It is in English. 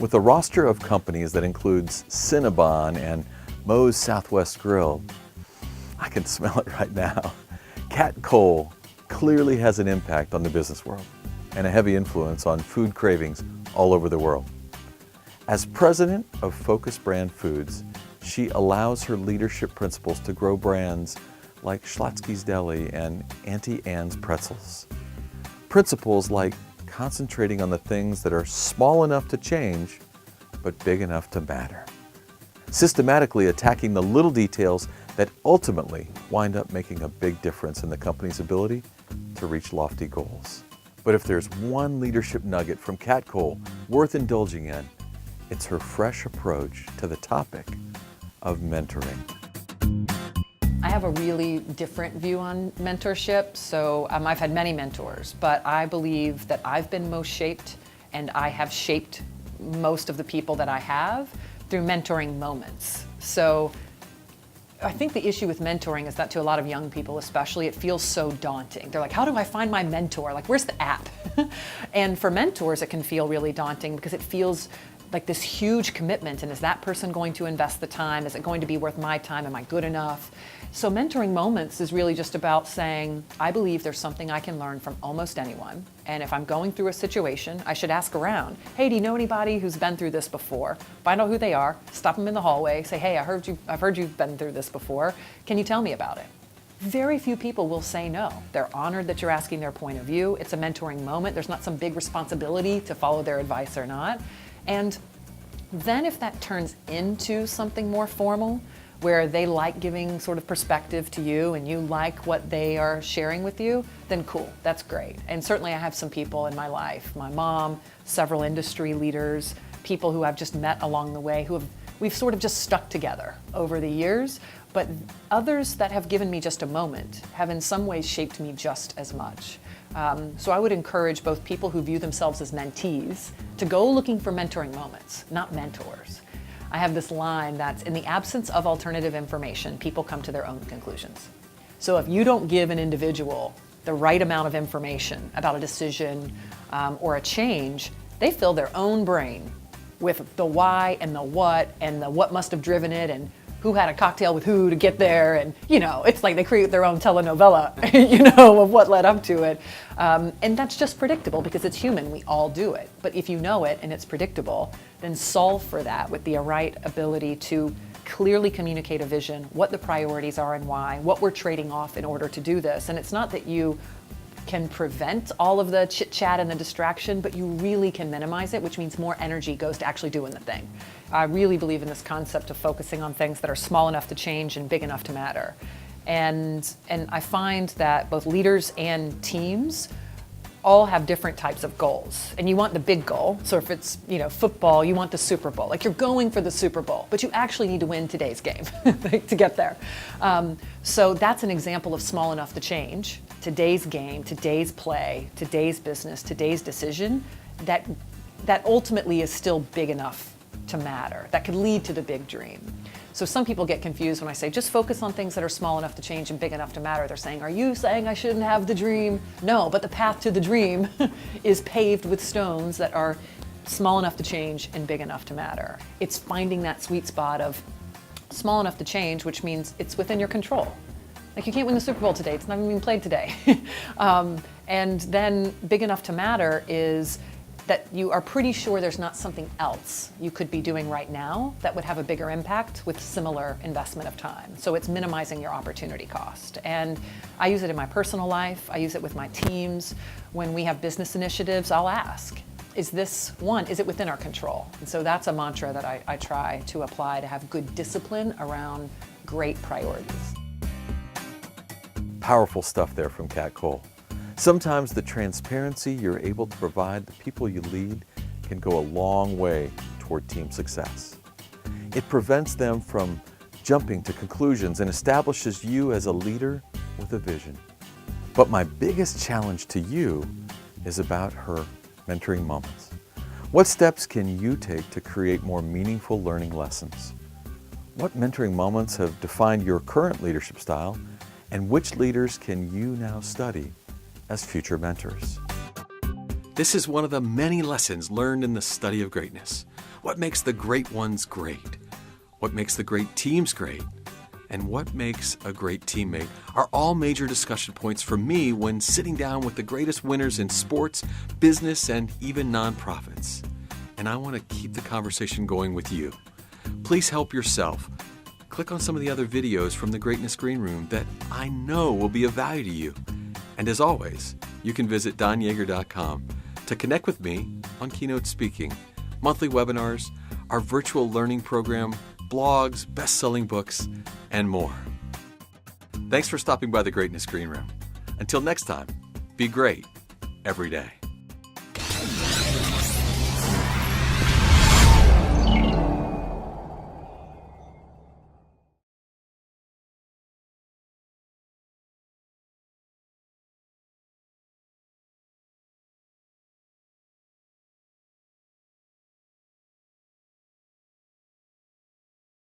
With a roster of companies that includes Cinnabon and Moes Southwest Grill, I can smell it right now. Cat Cole clearly has an impact on the business world and a heavy influence on food cravings all over the world. As president of Focus Brand Foods, she allows her leadership principles to grow brands like Schlotzsky's Deli and Auntie Anne's Pretzels. Principles like concentrating on the things that are small enough to change, but big enough to matter. Systematically attacking the little details that ultimately wind up making a big difference in the company's ability to reach lofty goals. But if there's one leadership nugget from Cat Cole worth indulging in, it's her fresh approach to the topic of mentoring. I have a really different view on mentorship. So I've had many mentors, but I believe that I've been most shaped and I have shaped most of the people that I have through mentoring moments. So I think the issue with mentoring is that to a lot of young people especially, it feels so daunting. They're like, how do I find my mentor? Like, where's the app? And for mentors, it can feel really daunting because it feels like this huge commitment. And is that person going to invest the time? Is it going to be worth my time? Am I good enough? So mentoring moments is really just about saying, I believe there's something I can learn from almost anyone. And if I'm going through a situation, I should ask around. Hey, do you know anybody who's been through this before? Find out who they are, stop them in the hallway, say, hey, I've heard you've been through this before. Can you tell me about it? Very few people will say no. They're honored that you're asking their point of view. It's a mentoring moment. There's not some big responsibility to follow their advice or not. And then if that turns into something more formal, where they like giving sort of perspective to you and you like what they are sharing with you, then cool, that's great. And certainly I have some people in my life, my mom, several industry leaders, people who I've just met along the way we've sort of just stuck together over the years, but others that have given me just a moment have in some ways shaped me just as much. So I would encourage both people who view themselves as mentees to go looking for mentoring moments, not mentors. I have this line that's, in the absence of alternative information, people come to their own conclusions. So if you don't give an individual the right amount of information about a decision or a change, they fill their own brain with the why and the what must have driven it and who had a cocktail with who to get there. And, it's like they create their own telenovela, of what led up to it. And that's just predictable because it's human. We all do it. But if you know it and it's predictable, then solve for that with the right ability to clearly communicate a vision, what the priorities are and why, what we're trading off in order to do this. And it's not that you can prevent all of the chit chat and the distraction, but you really can minimize it, which means more energy goes to actually doing the thing. I really believe in this concept of focusing on things that are small enough to change and big enough to matter. And I find that both leaders and teams all have different types of goals. And you want the big goal. So if it's, football, you want the Super Bowl. Like you're going for the Super Bowl, but you actually need to win today's game to get there. So that's an example of small enough to change. Today's game, today's play, today's business, today's decision, that ultimately is still big enough to matter. That could lead to the big dream. So some people get confused when I say, just focus on things that are small enough to change and big enough to matter. They're saying, are you saying I shouldn't have the dream? No, but the path to the dream is paved with stones that are small enough to change and big enough to matter. It's finding that sweet spot of small enough to change, which means it's within your control. Like you can't win the Super Bowl today, it's not even being played today. And then big enough to matter is that you are pretty sure there's not something else you could be doing right now that would have a bigger impact with similar investment of time. So it's minimizing your opportunity cost. And I use it in my personal life, I use it with my teams. When we have business initiatives, I'll ask, is it within our control? And so that's a mantra that I try to apply to have good discipline around great priorities. Powerful stuff there from Cat Cole. Sometimes the transparency you're able to provide the people you lead can go a long way toward team success. It prevents them from jumping to conclusions and establishes you as a leader with a vision. But my biggest challenge to you is about her mentoring moments. What steps can you take to create more meaningful learning lessons? What mentoring moments have defined your current leadership style, and which leaders can you now study as future mentors? This is one of the many lessons learned in the study of greatness. What makes the great ones great? What makes the great teams great? And what makes a great teammate are all major discussion points for me when sitting down with the greatest winners in sports, business, and even nonprofits. And I want to keep the conversation going with you. Please help yourself. Click on some of the other videos from the Greatness Green Room that I know will be of value to you. And as always, you can visit donyeager.com to connect with me on keynote speaking, monthly webinars, our virtual learning program, blogs, best-selling books, and more. Thanks for stopping by the Greatness Green Room. Until next time, be great every day.